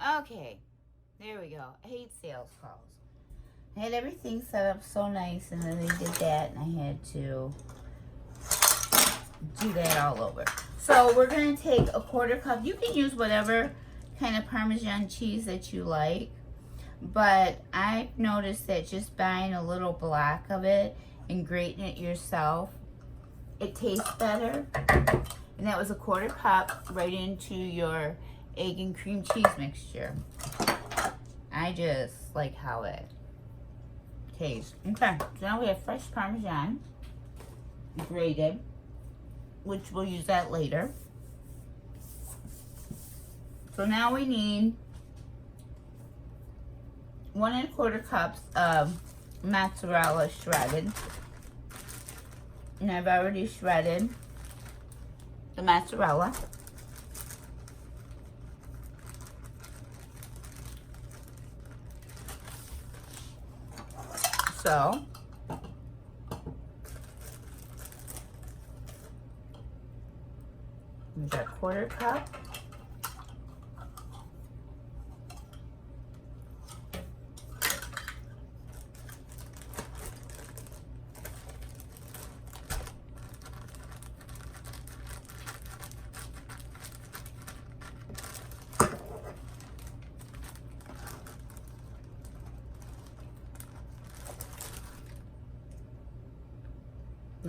Okay, there we go. I hate sales calls. I had everything set up so nice, and then they did that, and I had to do that all over. So we're going to take a 1/4 cup. You can use whatever kind of Parmesan cheese that you like, but I've noticed that just buying a little block of it and grating it yourself, it tastes better. And that was a 1/4 cup right into your egg and cream cheese mixture. I just like how it tastes. Okay, so now we have fresh Parmesan, grated, which we'll use that later. So now we need 1 1/4 cups of mozzarella shredded. And I've already shredded the mozzarella. So there's our 1/4 cup.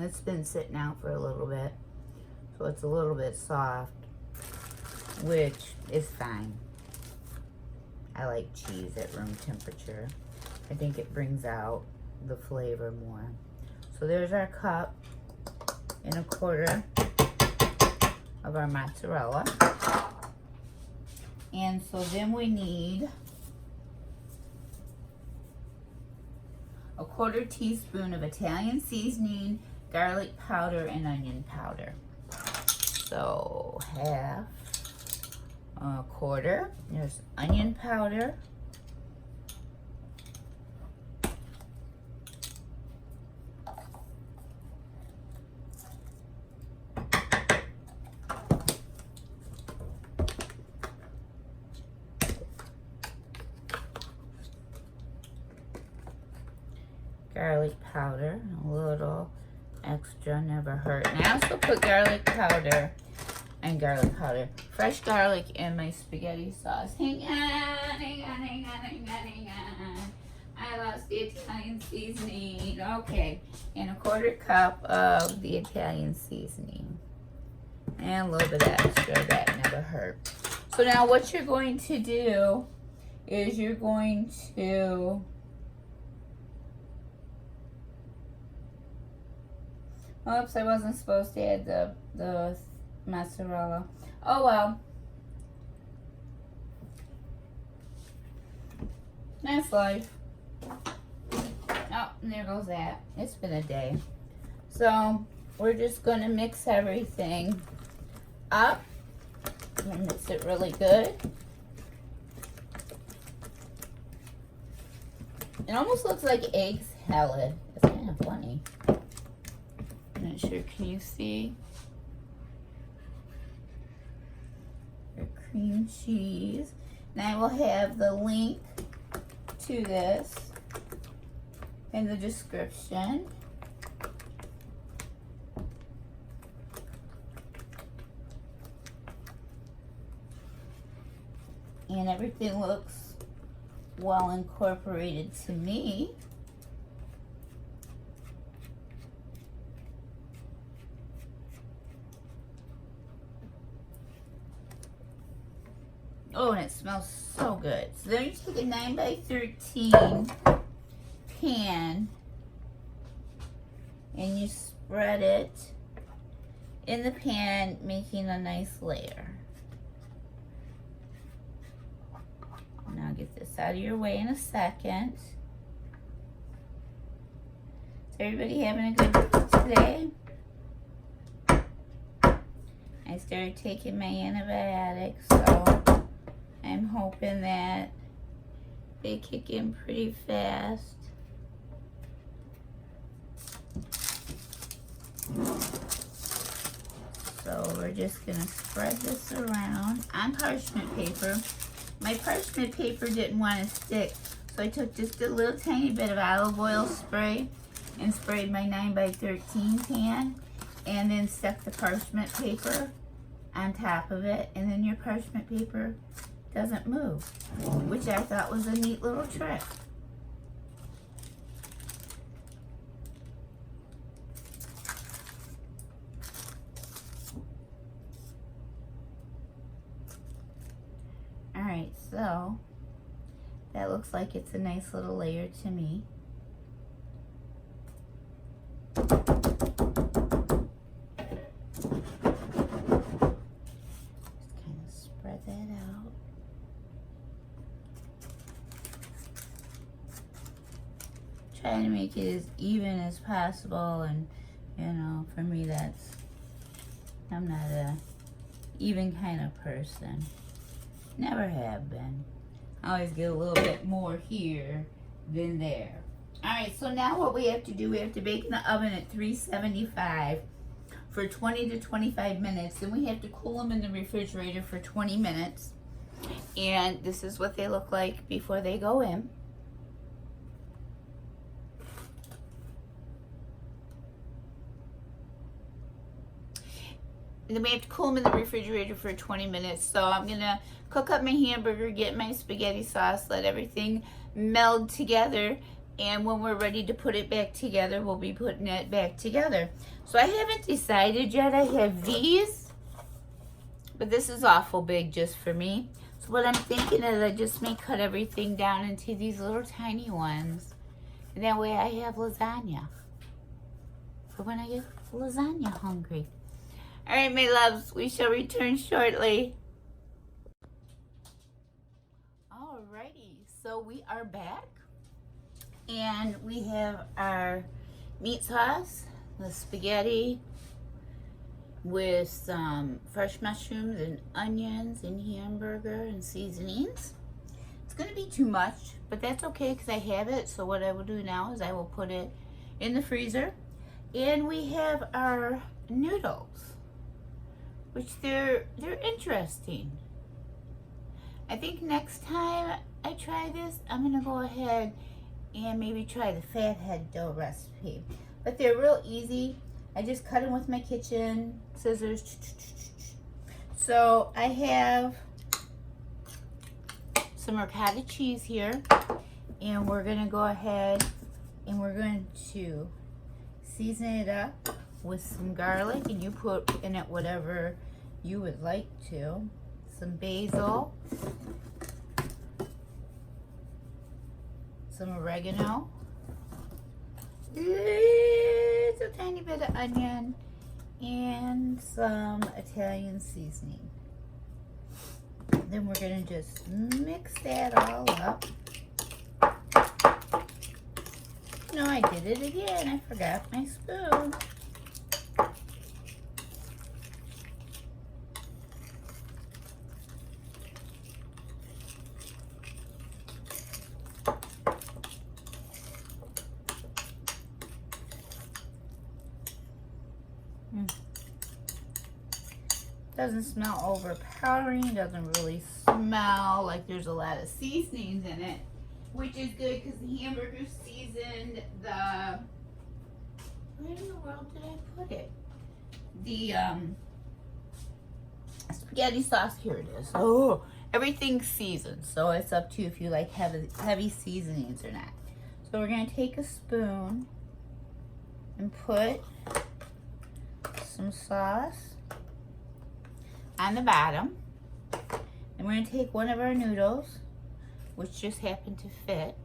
It's been sitting out for a little bit, so it's a little bit soft, which is fine. I like cheese at room temperature. I think it brings out the flavor more. So there's our cup and a 1/4 of our mozzarella. And so then we need a 1/4 teaspoon of Italian seasoning, garlic powder, and onion powder. So half, a 1/4. There's onion powder. Garlic powder, a little extra never hurt. And I also put garlic powder, fresh garlic in my spaghetti sauce. Hang on. I lost the Italian seasoning. Okay, and a 1/4 cup of the Italian seasoning. And a little bit extra, that never hurt. So now what you're going to do is you're going to oops, I wasn't supposed to add the mozzarella. Oh well. That's life. Oh, and there goes that. It's been a day. So we're just going to mix everything up and mix it really good. It almost looks like egg salad. It's kind of funny. I'm not sure, can you see? Your cream cheese. And I will have the link to this in the description. And everything looks well incorporated to me. Oh, and it smells so good. So then you take a 9x13 pan and you spread it in the pan, making a nice layer. And I'll get this out of your way in a second. Is everybody having a good week today? I started taking my antibiotics, so I'm hoping that they kick in pretty fast. So we're just gonna spread this around on parchment paper. My parchment paper didn't want to stick, so I took just a little tiny bit of olive oil spray and sprayed my 9x13 pan, and then stuck the parchment paper on top of it, and then your parchment paper doesn't move, which I thought was a neat little trick. Alright, so that looks like it's a nice little layer to me. Just kind of spread that out. Trying to make it as even as possible, and you know, for me I'm not a even kind of person. Never have been. I always get a little bit more here than there. Alright, so now what we have to do, we have to bake in the oven at 375 for 20 to 25 minutes. Then we have to cool them in the refrigerator for 20 minutes. And this is what they look like before they go in. And then we have to cool them in the refrigerator for 20 minutes. So I'm going to cook up my hamburger, get my spaghetti sauce, let everything meld together. And when we're ready to put it back together, we'll be putting it back together. So I haven't decided yet. I have these, but this is awful big just for me. So what I'm thinking is I just may cut everything down into these little tiny ones. And that way I have lasagna for when I get lasagna hungry. All right, my loves, we shall return shortly. Alrighty, so we are back. And we have our meat sauce, the spaghetti with some fresh mushrooms and onions and hamburger and seasonings. It's going to be too much, but that's okay because I have it. So what I will do now is I will put it in the freezer. And we have our noodles, which they're interesting. I think next time I try this, I'm going to go ahead and maybe try the fathead dough recipe. But they're real easy. I just cut them with my kitchen scissors. So I have some ricotta cheese here, and we're gonna go ahead and we're going to season it up with some garlic, and you put in it whatever you would like to. Some basil, some oregano, a tiny bit of onion, and some Italian seasoning. Then we're gonna just mix that all up. No, I did it again. I forgot my spoon. Doesn't smell overpowering. Doesn't really smell like there's a lot of seasonings in it, which is good because the hamburger seasoned the, where in the world did I put it? The spaghetti sauce. Here it is. Oh, everything's seasoned, so it's up to you if you like heavy seasonings or not. So we're gonna take a spoon and put some sauce on the bottom. And we're going to take one of our noodles, which just happened to fit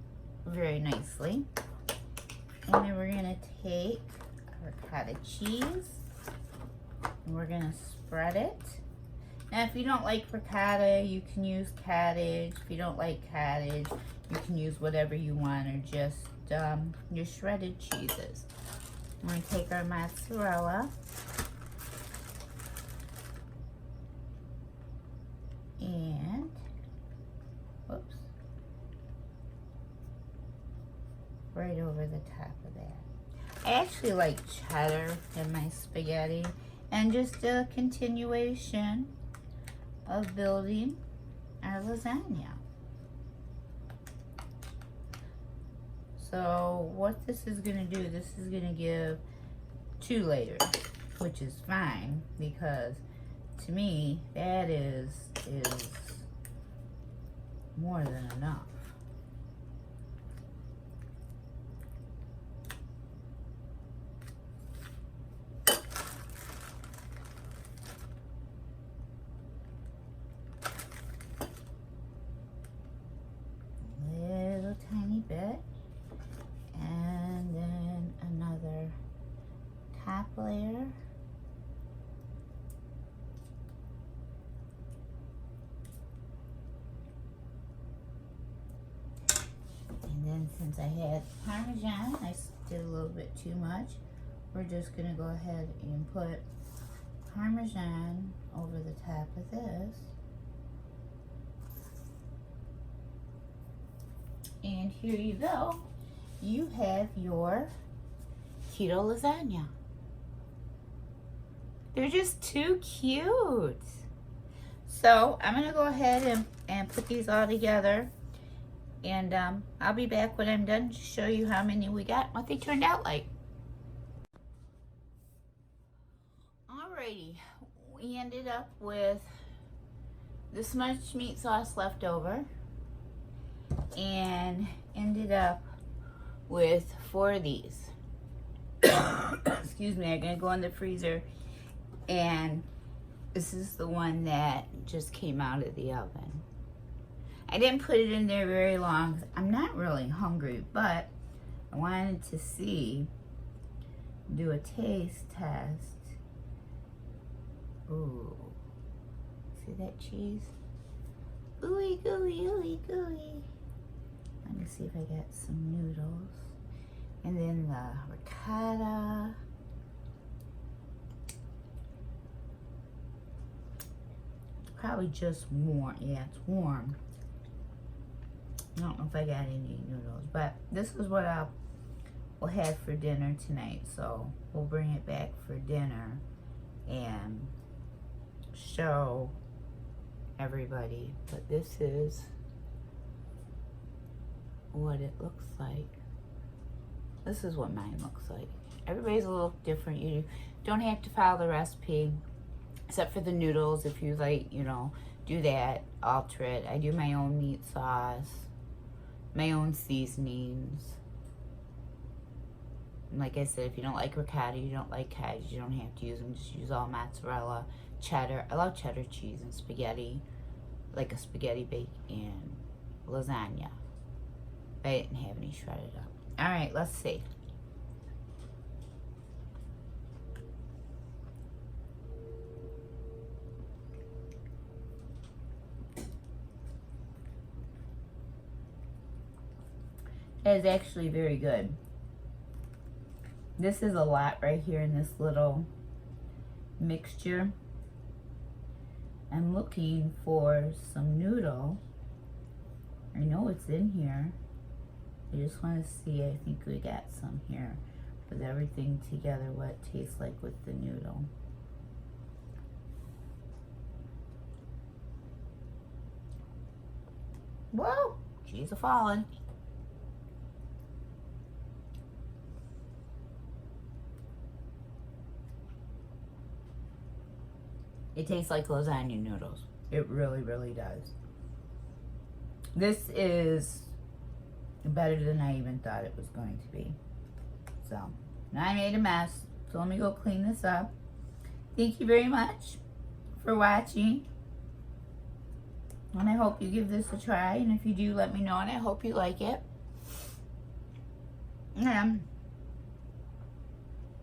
very nicely. And then we're going to take our ricotta cheese and we're going to spread it. Now, if you don't like ricotta, you can use cottage. If you don't like cottage, you can use whatever you want, or just your shredded cheeses. We're going to take our mozzarella and, whoops, right over the top of that. I actually like cheddar in my spaghetti, and just a continuation of building our lasagna. So what this is going to do, this is going to give 2 layers, which is fine because to me that is more than enough. Little tiny bit, and then another top layer. And then since I had Parmesan, I did a little bit too much. We're just gonna go ahead and put Parmesan over the top of this. And here you go. You have your keto lasagna. They're just too cute. So I'm gonna go ahead and put these all together. And I'll be back when I'm done to show you how many we got, what they turned out like. Alrighty, we ended up with this much meat sauce left over and ended up with 4 of these. Excuse me, I'm gonna go in the freezer, and this is the one that just came out of the oven. I didn't put it in there very long. I'm not really hungry, but I wanted to do a taste test. Ooh, see that cheese? Ooey gooey, ooey gooey. Let me see if I got some noodles. And then the ricotta. Probably just warm. Yeah, it's warm. I don't know if I got any noodles, but this is what we'll have for dinner tonight. So we'll bring it back for dinner and show everybody. But this is what it looks like. This is what mine looks like. Everybody's a little different. You don't have to follow the recipe, except for the noodles. If you like, you know, do that, alter it. I do my own meat sauce, my own seasonings. And like I said, if you don't like ricotta, you don't like cottage, you don't have to use them. Just use all mozzarella, cheddar. I love cheddar cheese and spaghetti, like a spaghetti bake and lasagna. But I didn't have any shredded up. All right, let's see. That is actually very good. This is a lot right here in this little mixture. I'm looking for some noodle. I know it's in here. I just want to see. I think we got some here with everything together, what it tastes like with the noodle. Whoa, cheese are falling. It tastes like lasagna noodles. It really, really does. This is better than I even thought it was going to be. So, now I made a mess. So let me go clean this up. Thank you very much for watching. And I hope you give this a try. And if you do, let me know. And I hope you like it. If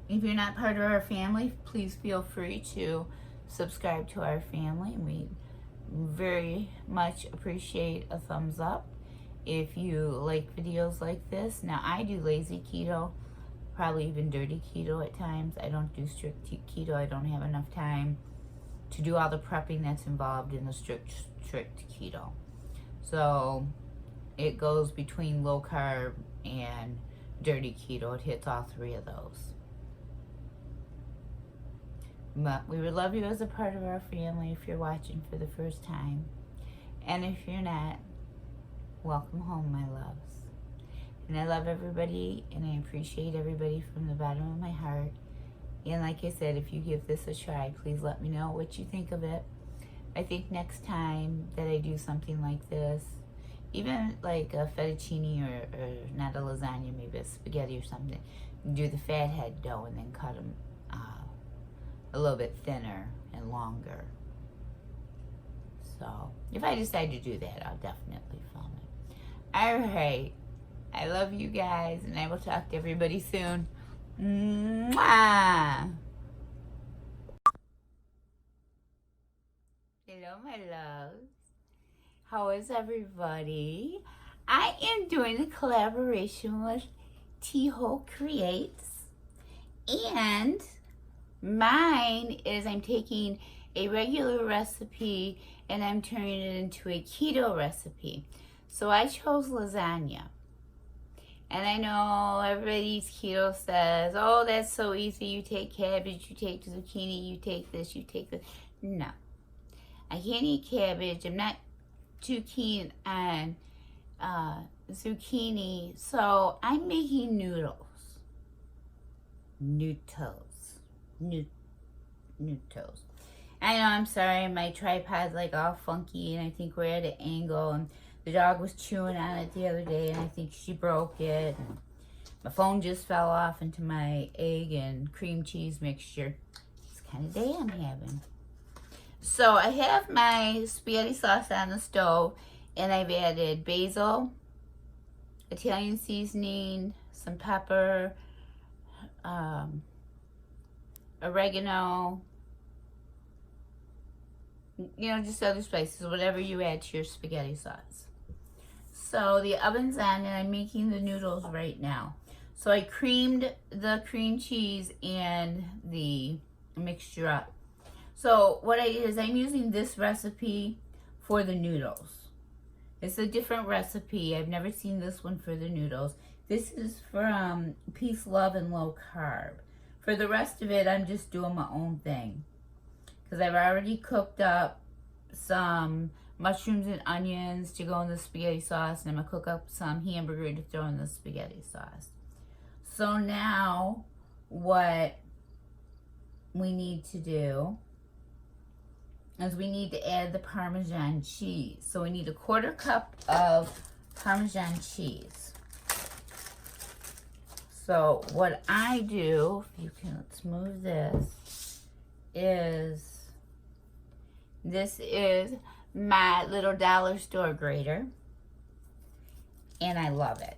you're not part of our family, please feel free to subscribe to our family. We very much appreciate a thumbs up if you like videos like this. Now, I do lazy keto, probably even dirty keto at times. I don't do strict keto. I don't have enough time to do all the prepping that's involved in the strict keto. So it goes between low carb and dirty keto. It hits all 3 of those. But we would love you as a part of our family if you're watching for the first time. And if you're not, welcome home, my loves. And I love everybody, and I appreciate everybody from the bottom of my heart. And like I said, if you give this a try, please let me know what you think of it. I think next time that I do something like this, even like a fettuccine or not a lasagna, maybe a spaghetti or something, do the fathead dough and then cut them a little bit thinner and longer. So if I decide to do that, I'll definitely film it. All right. I love you guys, and I will talk to everybody soon. Mwah! Hello, my loves. How is everybody? I am doing a collaboration with Tijo Creates, and mine is I'm taking a regular recipe and I'm turning it into a keto recipe. So I chose lasagna. And I know everybody's keto says, oh, that's so easy. You take cabbage, you take zucchini, you take this, you take this. No. I can't eat cabbage. I'm not too keen on zucchini. So I'm making noodles. Noodles. I know, I'm sorry. My tripod's like all funky and I think we're at an angle. And the dog was chewing on it the other day and I think she broke it. And my phone just fell off into my egg and cream cheese mixture. It's the kind of day I'm having. So I have my spaghetti sauce on the stove and I've added basil, Italian seasoning, some pepper, oregano, you know, just other spices, whatever you add to your spaghetti sauce. So the oven's on and I'm making the noodles right now. So I creamed the cream cheese and the mixture up. So what I did is I'm using this recipe for the noodles. It's a different recipe. I've never seen this one for the noodles. This is from Peace, Love, and Low Carb. For the rest of it, I'm just doing my own thing. Because I've already cooked up some mushrooms and onions to go in the spaghetti sauce. And I'm going to cook up some hamburger to throw in the spaghetti sauce. So now, what we need to do is we need to add the Parmesan cheese. So we need a 1/4 cup of Parmesan cheese. So what I do, if you can, let's move this is my little dollar store grater, and I love it.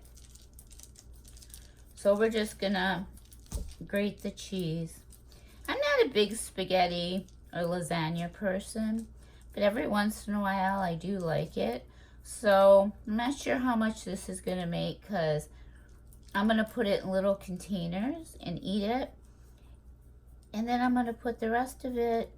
So we're just gonna grate the cheese. I'm not a big spaghetti or lasagna person, but every once in a while I do like it. So I'm not sure how much this is gonna make because I'm gonna put it in little containers and eat it. And then I'm gonna put the rest of it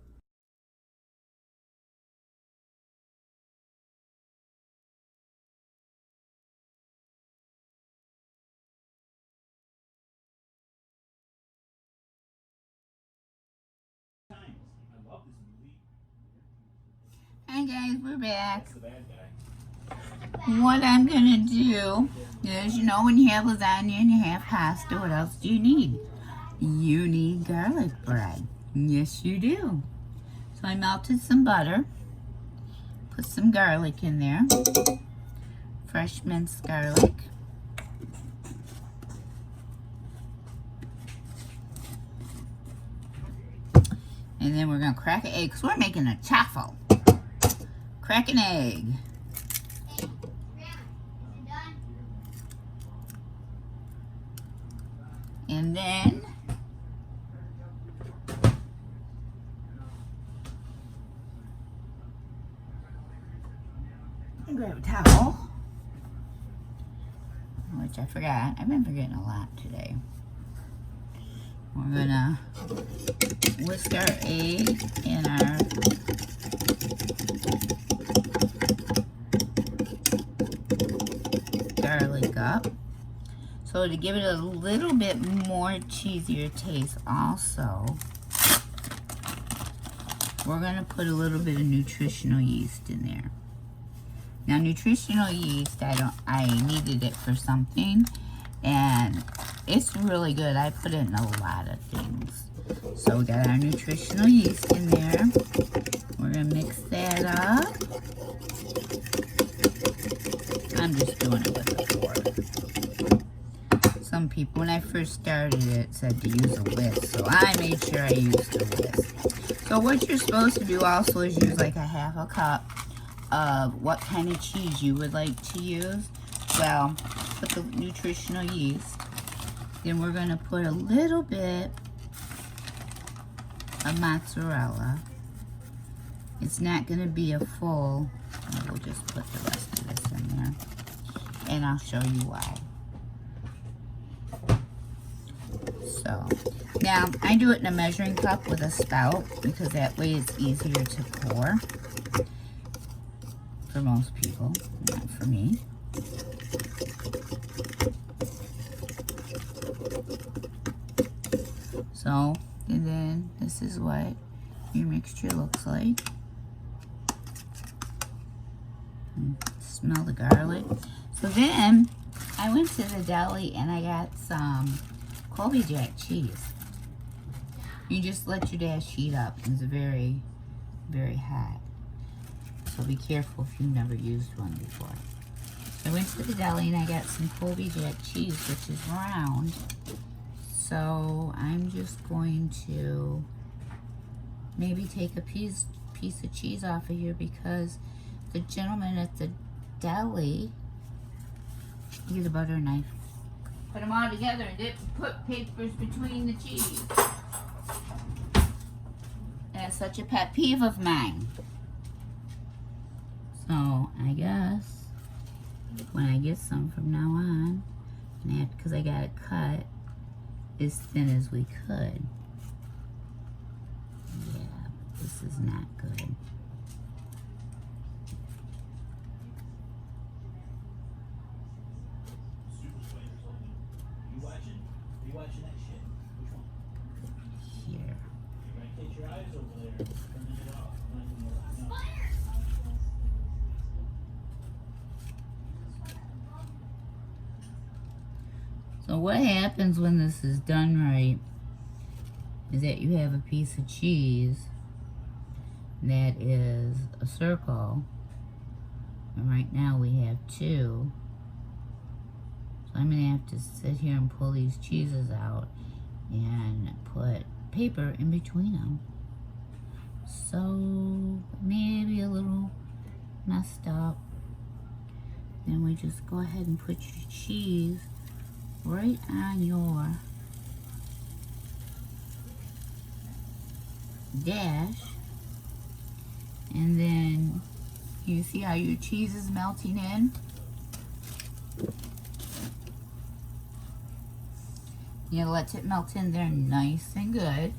Hi guys, we're back. What I'm gonna do is, you know, when you have lasagna and you have pasta, what else do you need? You need garlic bread. Yes, you do. So I melted some butter, put some garlic in there, fresh minced garlic. And then we're gonna crack an egg because we're making a chaffle. Crack an egg. And then grab a towel, which I forgot. I've been forgetting a lot today. We're gonna whisk our egg and our garlic up. So to give it a little bit more cheesier taste also, we're gonna put a little bit of nutritional yeast in there. Now, nutritional yeast, I needed it for something, and it's really good. I put it in a lot of things. So we got our nutritional yeast in there. We're gonna mix that up. I'm just doing it with a fork. Some people, when I first started it, said to use a whisk, so I made sure I used a whisk. So what you're supposed to do also is use like a half a cup of what kind of cheese you would like to use. Well, put the nutritional yeast. Then we're going to put a little bit of mozzarella. It's not going to be a full, we'll just put the rest of this in there. And I'll show you why. So, now I do it in a measuring cup with a spout because that way it's easier to pour. For most people, not for me. So, and then this is what your mixture looks like. Smell the garlic. So then, I went to the deli and I got some Colby Jack cheese. You just let your dash heat up. It's very, very hot. So be careful if you've never used one before. I went to the deli and I got some Colby Jack cheese, which is round. So I'm just going to maybe take a piece of cheese off of here because the gentleman at the deli, get a butter knife, put them all together and put papers between the cheese. That's such a pet peeve of mine. So I guess when I get some from now on, and because I got it cut as thin as we could. Yeah, this is not good. Here. So what happens when this is done right is that you have a piece of cheese that is a circle, and right now we have two. So I'm gonna have to sit here and pull these cheeses out and put paper in between them. So maybe a little messed up. Then we just go ahead and put your cheese right on your dash, and then you see how your cheese is melting in. You let it melt in there nice and good.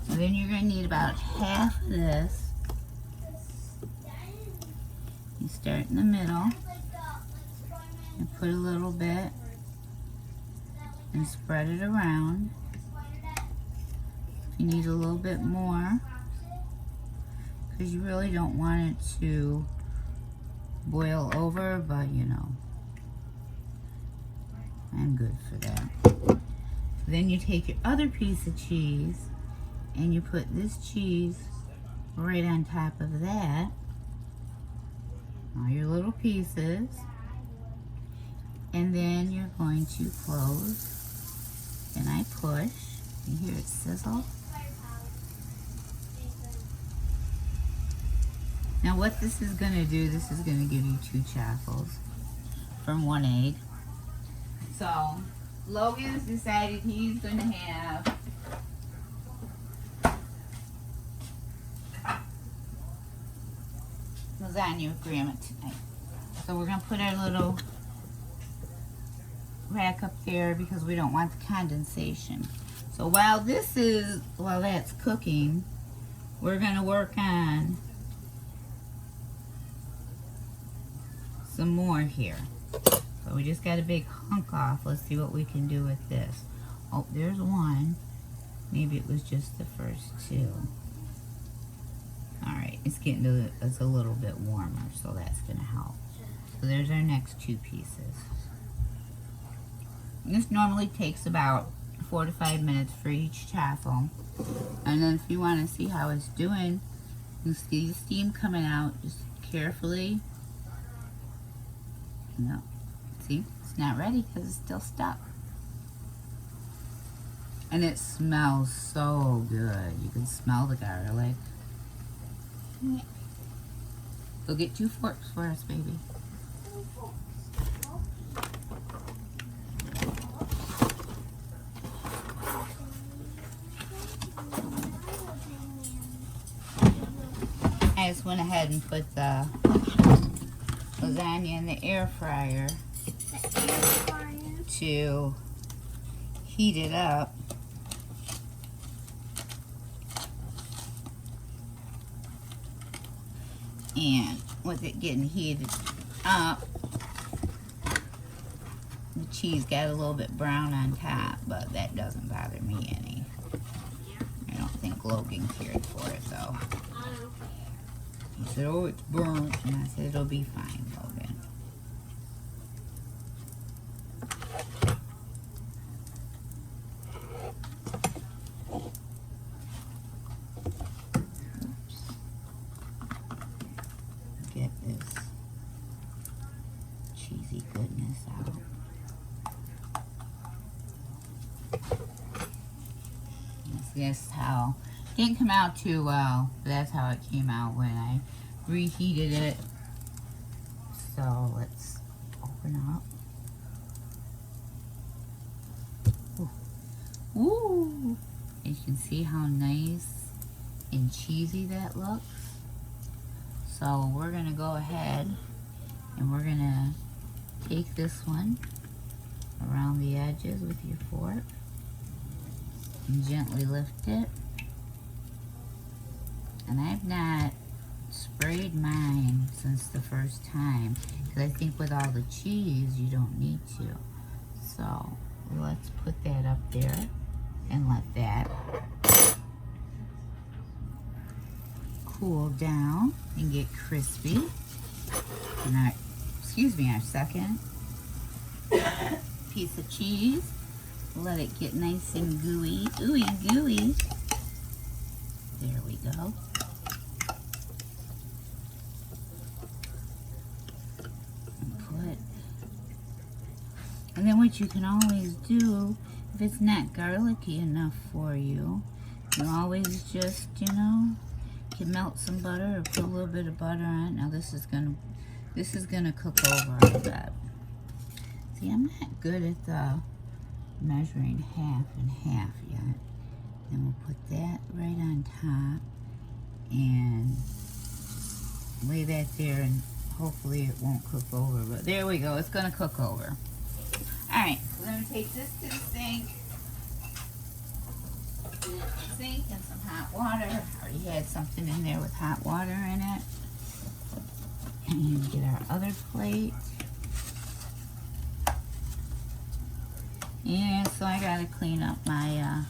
And then you're going to need about half of this. You start in the middle and put a little bit and spread it around. You need a little bit more because you really don't want it to boil over, but you know, I'm good for that. Then you take your other piece of cheese and you put this cheese right on top of that, all your little pieces, and then you're going to close. And I push, you hear it sizzle. Now what this is going to do, this is going to give you 2 chocolate from 1 egg. So Logan's decided he's going to have lasagna with grandma tonight. So we're going to put our little rack up there because we don't want the condensation. So while that's cooking, we're going to work on some more here. So we just got a big hunk off. Let's see what we can do with this. Oh, there's one. Maybe it was just the first 2. Alright, it's a little bit warmer, so that's going to help. So there's our next 2 pieces. This normally takes about 4 to 5 minutes for each chaffle. And then if you want to see how it's doing, you see the steam coming out, just carefully. No, see, it's not ready because it's still stuck. And it smells so good. You can smell the garlic. Yeah. Go get 2 forks for us, baby. I just went ahead and put the lasagna in the air fryer to heat it up. And with it getting heated up, the cheese got a little bit brown on top, but that doesn't bother me any. I don't think Logan cared for it though. He said, oh, it's burnt. And I said, it'll be fine, Logan. Oops. Get this cheesy goodness out. That's how, didn't come out too well, but that's how it came out when I reheated it. So let's open up. Ooh. Ooh. You can see how nice and cheesy that looks. So we're gonna go ahead and we're gonna take this one around the edges with your fork and gently lift it. And I've not sprayed mine since the first time because I think with all the cheese you don't need to. So let's put that up there and let that cool down and get crispy. And our, excuse me, our second piece of cheese. Let it get nice and gooey, ooey gooey. There we go. And then what you can always do, if it's not garlicky enough for you, you always just, you know, you can melt some butter or put a little bit of butter on it. Now this is gonna cook over, I bet. See, I'm not good at the measuring half and half yet. Then we'll put that right on top and lay that there, and hopefully it won't cook over. But there we go, it's gonna cook over. Alright, we're going to take this to the sink. And some hot water. I already had something in there with hot water in it. And get our other plate. And so I got to clean up my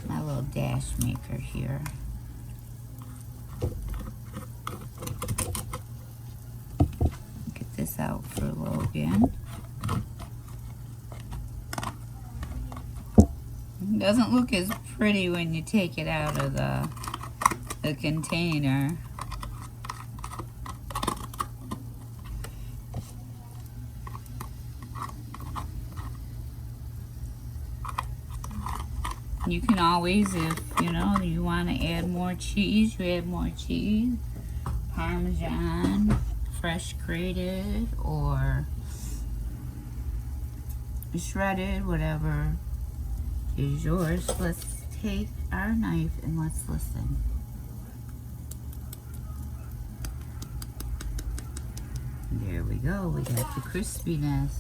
my little dash maker here. Get this out for Logan. It doesn't look as pretty when you take it out of the container. You can always, if you know you want to add more cheese, you add more cheese. Parmesan, fresh grated or shredded, whatever is yours. Let's take our knife and let's listen. There we go, we got the crispiness.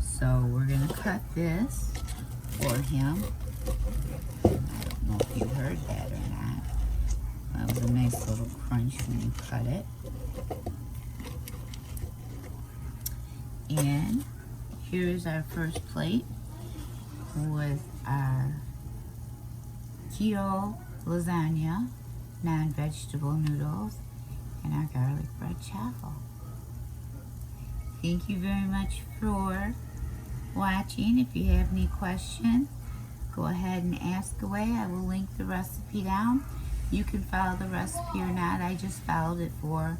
So we're gonna cut this for him. I don't know if you heard that or not. That was a nice little crunch when you cut it. And here's our first plate with our keto lasagna, non-vegetable noodles, and our garlic bread chaffle. thank you very much for watching. If you have any questions, go ahead and ask away. I will link the recipe down. You can follow the recipe or not. I just followed it for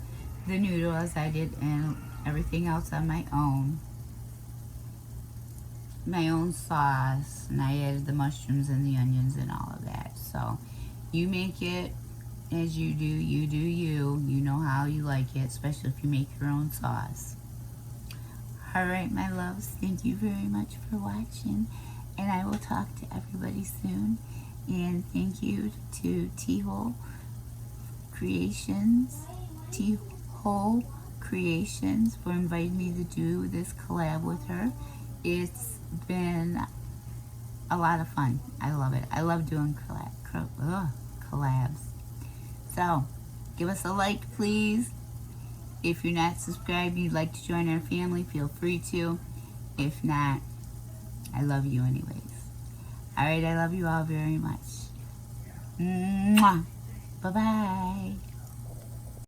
the noodle as I did and everything else on my own sauce, and I added the mushrooms and the onions and all of that. So you make it as you do you. You know how you like it, especially if you make your own sauce. Alright, my loves, thank you very much for watching, and I will talk to everybody soon. And thank you to Tijo Creations for inviting me to do this collab with her. It's been a lot of fun. I love it. I love doing collabs. So, give us a like, please. If you're not subscribed, you'd like to join our family, feel free to. If not, I love you anyways. Alright, I love you all very much. Mwah. Bye-bye.